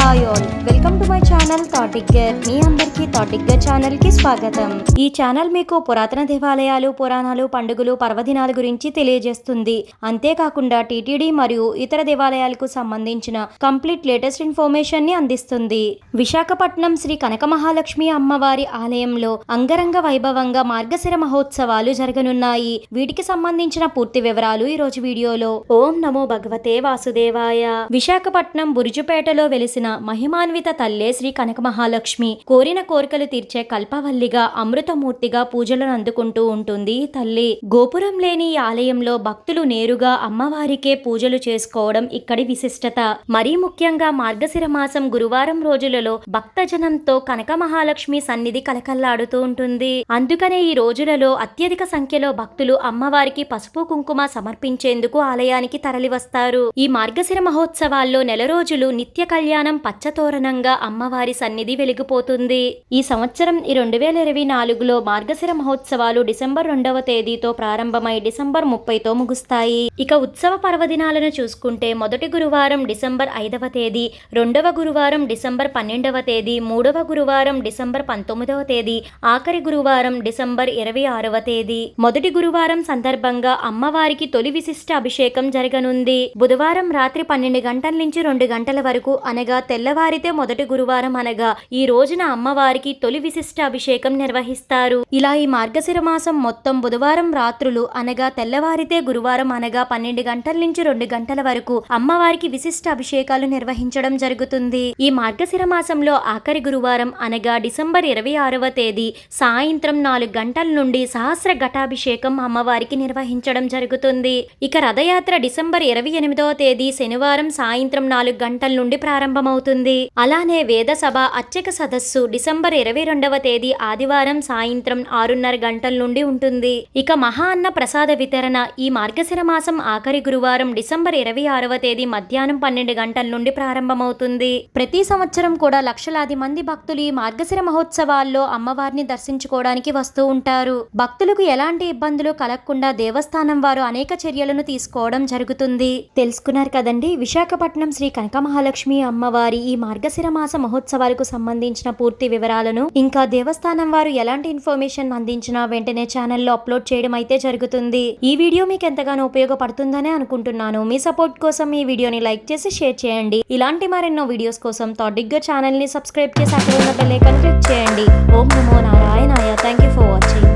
Hi all, welcome to my channel థాటిగ్గర్. మీ అందరికీ థాటిగ్గర్ ఛానల్ కి స్వాగతం. ఈ ఛానల్ మీకు పురాతన దేవాలయాలు, పురాణాలు, పండుగలు, పర్వదినాల గురించి తెలియజేస్తుంది. అంతేకాకుండా టీటీడీ మరియు ఇతర దేవాలయాలకు సంబంధించిన కంప్లీట్ లేటెస్ట్ ఇన్ఫర్మేషన్ ని అందిస్తుంది. విశాఖపట్నం శ్రీ కనక మహాలక్ష్మి అమ్మవారి ఆలయంలో అంగరంగ వైభవంగా మార్గశిర మహోత్సవాలు జరగనున్నాయి. వీటికి సంబంధించిన పూర్తి వివరాలు ఈ రోజు వీడియోలో. ఓం నమో భగవతే వాసుదేవాయ. విశాఖపట్నం బురుజుపేటలో వెలిసిన మహిమాన్విత తల్లే శ్రీ కనక మహాలక్ష్మి. కోరిన కోరికలు తీర్చే కల్పవల్లిగా, అమృతమూర్తిగా పూజలను అందుకుంటూ ఉంటుంది ఈ తల్లి. గోపురం లేని ఈ ఆలయంలో భక్తులు నేరుగా అమ్మవారికే పూజలు చేసుకోవడం ఇక్కడి విశిష్టత. మరీ ముఖ్యంగా మార్గశిర మాసం గురువారం రోజులలో భక్తజనంతో కనక మహాలక్ష్మి సన్నిధి కలకల్లాడుతూ ఉంటుంది. అందుకనే ఈ రోజులలో అత్యధిక సంఖ్యలో భక్తులు అమ్మవారికి పసుపు కుంకుమ సమర్పించేందుకు ఆలయానికి తరలివస్తారు. ఈ మార్గశిర మహోత్సవాల్లో నెల రోజులు నిత్య కళ్యాణం పచ్చతోరణంగా అమ్మవారి సన్నిధి వెలిగిపోతుంది. ఈ సంవత్సరం 2024లో మార్గశిర మహోత్సవాలు డిసెంబర్ 2వ తేదీతో ప్రారంభమై డిసెంబర్ 30తో ముగుస్తాయి. ఇక ఉత్సవ పర్వదినాలను చూసుకుంటే మొదటి గురువారం డిసెంబర్ 5వ తేదీ, రెండవ గురువారం డిసెంబర్ 12వ తేదీ, మూడవ గురువారం డిసెంబర్ 19వ తేదీ, ఆఖరి గురువారం డిసెంబర్ 26వ తేదీ. మొదటి గురువారం సందర్భంగా అమ్మవారికి తొలి విశిష్ట అభిషేకం జరగనుంది. బుధవారం రాత్రి 12 గంటల నుంచి 2 గంటల వరకు అనగా తెల్లవారితే మొదటి గురువారం అనగా ఈ రోజున అమ్మవారికి తొలి విశిష్ట అభిషేకం నిర్వహిస్తారు. ఇలా ఈ మార్గశిర మాసం మొత్తం బుధవారం రాత్రులు అనగా తెల్లవారితే గురువారం అనగా 12 గంటల నుంచి 2 గంటల వరకు అమ్మవారికి విశిష్ట అభిషేకాలు నిర్వహించడం జరుగుతుంది. ఈ మార్గశిర మాసంలో ఆఖరి గురువారం అనగా డిసెంబర్ 26వ తేదీ సాయంత్రం 4 గంటల నుండి సహస్ర ఘటాభిషేకం అమ్మవారికి నిర్వహించడం జరుగుతుంది. ఇక రథయాత్ర డిసెంబర్ 28వ తేదీ శనివారం సాయంత్రం 4 గంటల నుండి ప్రారంభమవుతుంది. అలానే వేద సభ అర్చక సదస్సు డిసెంబర్ 22వ తేదీ ఆదివారం సాయంత్రం 6:30 గంటల నుండి ఉంటుంది. ఇక మహా అన్న ప్రసాద వితరణ ఈ మార్గశిర మాసం ఆఖరి గురువారం డిసెంబర్ 26వ తేదీ మధ్యాహ్నం 12 గంటల నుండి ప్రారంభమవుతుంది. ప్రతి సంవత్సరం కూడా లక్షలాది మంది భక్తులు ఈ మార్గశిర మహోత్సవాల్లో అమ్మవారిని దర్శించుకోవడానికి వస్తూ ఉంటారు. భక్తులకు ఎలాంటి ఇబ్బందులు కలగకుండా దేవస్థానం వారు అనేక చర్యలను తీసుకోవడం జరుగుతుంది. తెలుసుకున్నారు కదండి, విశాఖపట్నం శ్రీ కనక మహాలక్ష్మి అమ్మవారి ఈ మార్గశిర మాస మహోత్సవాలకు సంబంధించిన పూర్తి వివరాలను, ఇంకా దేవస్థానం వారు ఎలాంటి ఇన్ఫర్మేషన్ అందించినా వెంటనే ఛానల్లో అప్లోడ్ చేయడం అయితే జరుగుతుంది. ఈ వీడియో మీకు ఎంతగానో ఉపయోగపడుతుందనే అనుకుంటున్నాను. మీ సపోర్ట్ కోసం ఈ వీడియోని లైక్ చేసి షేర్ చేయండి. ఇలాంటి మరెన్నో వీడియోస్ కోసం థాటిగ్గర్ ఛానల్ ని సబ్స్క్రైబ్ చేసి అక్కడ ఉన్న బెల్ ఐకాన్ క్లిక్ చేయండి. ఓం నమో నారాయణాయ. Thank you for watching.